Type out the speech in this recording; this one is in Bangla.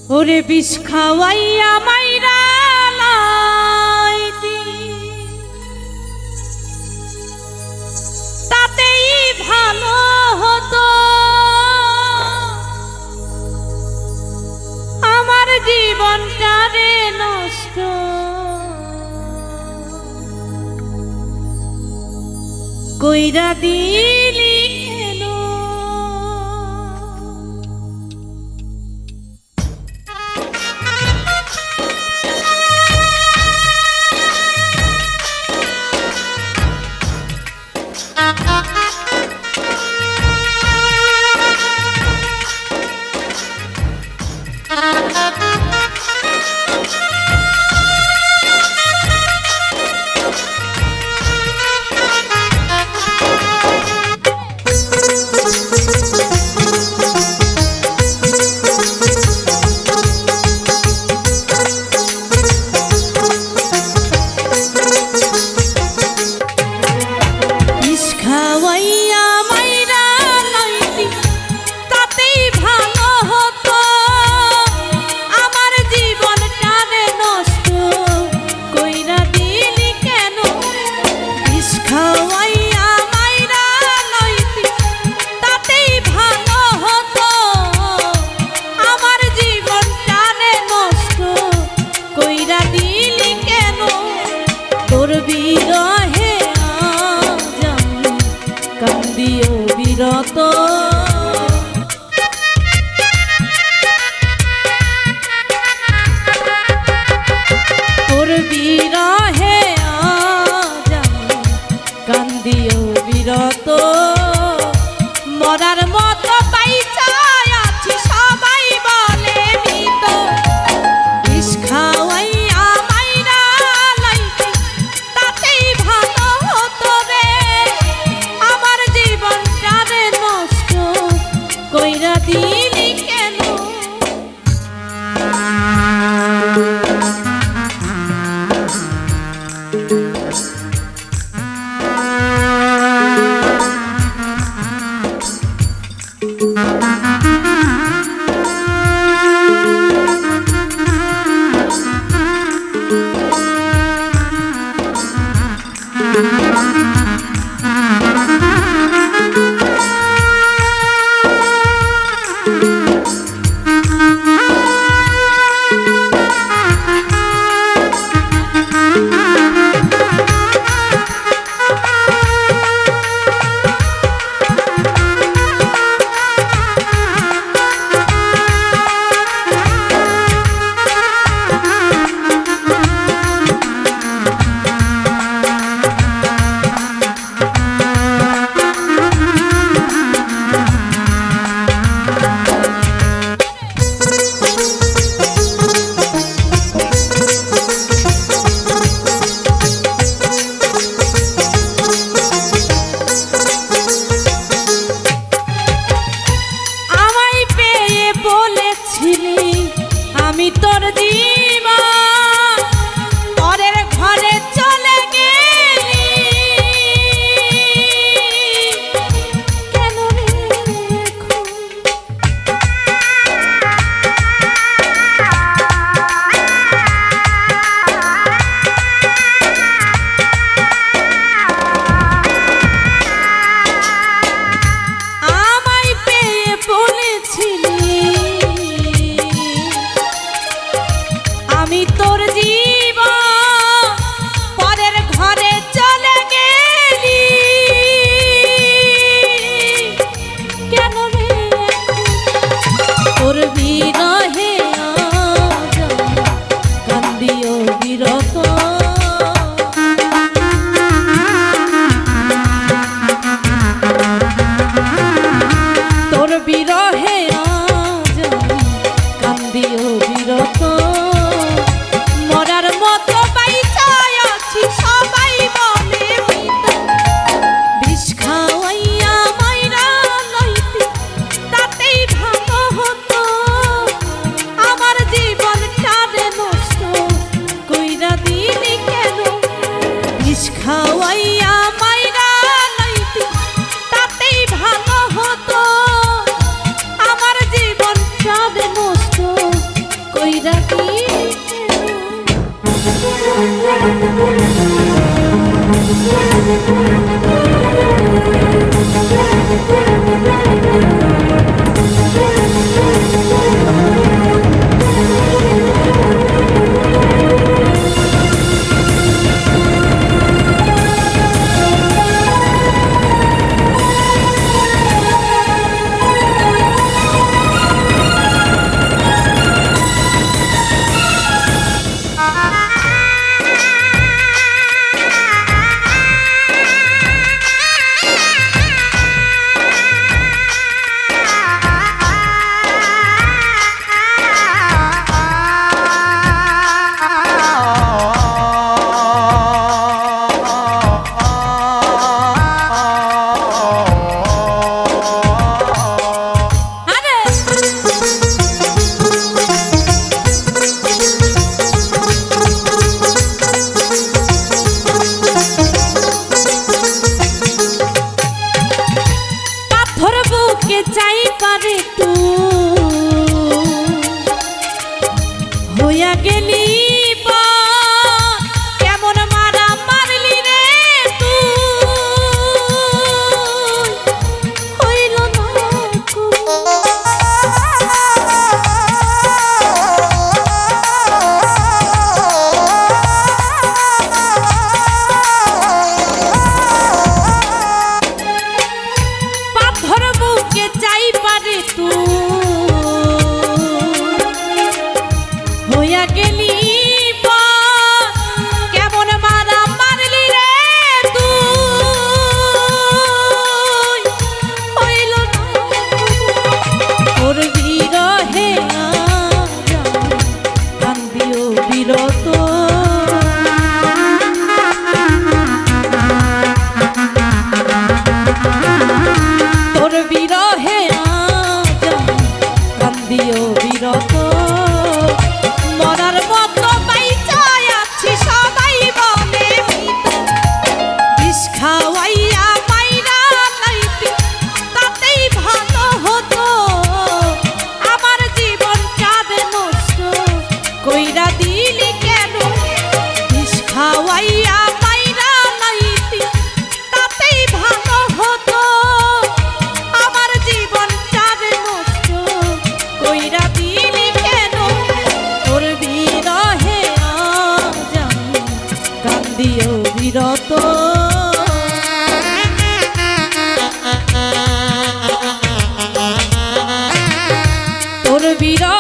ওরে বিষ খাওয়াইয়া মাইরা লাইতি তাতেই ভালো হতো আমার জীবনটা রে নষ্ট কইরা দিলি বিরত তোর বিরহে আজ আমি কান্দিও বিরত মরার মতো পাইছা আছি সবাই বলে মৃত বিষ খাওয়াইয়া মাইরা লাইতি তাতেই ভালো হতো রে আমার জীবনটা রে নষ্ট কইরা দিলি কেন আমি তোর জীবন পরের ঘরে চলে গেলি কেন রে আমায় পেয়ে বলেছিলি আমি তোর জীবন পরের ঘরে চলে গেলি কেন রে তোর বিরহে আজ কান্দিও বিরত তোর বিরহে আজ কান্দিও বিরত মরার মতো পাইছা আছি সবাই বলে মৃত বিষ খাওয়াইয়া মাইরা লাইতি তাতেই ভালো হতো চাই পারে তু হইয়া গেলি কেমন মারা মারলি রে তুই হইল না পাথর বুকে চাই পারে তুই হইয়া গেলি কেমন মারা মারলি রে তুই হইল না ওর বিরহে কান্দিও বিরত তোর বিরহে কান্দিও বিরত মরার মতো বাইচা আছি সবাই বলে বিষ খাওয়াইয়া মাইরা লাইতি তাতেই ভালো হতো আমার জীবন কাঁদে নষ্ট কইরা দিলি কেন বিষ খাওয়াইয়া মাইরা লাইতি তাতেই ভালো হতো আমার জীবন কাঁদে নষ্ট কইরা দিলি কেন তোর বিরহে আজ আমি কান্দিও বিরত তোর বিরহে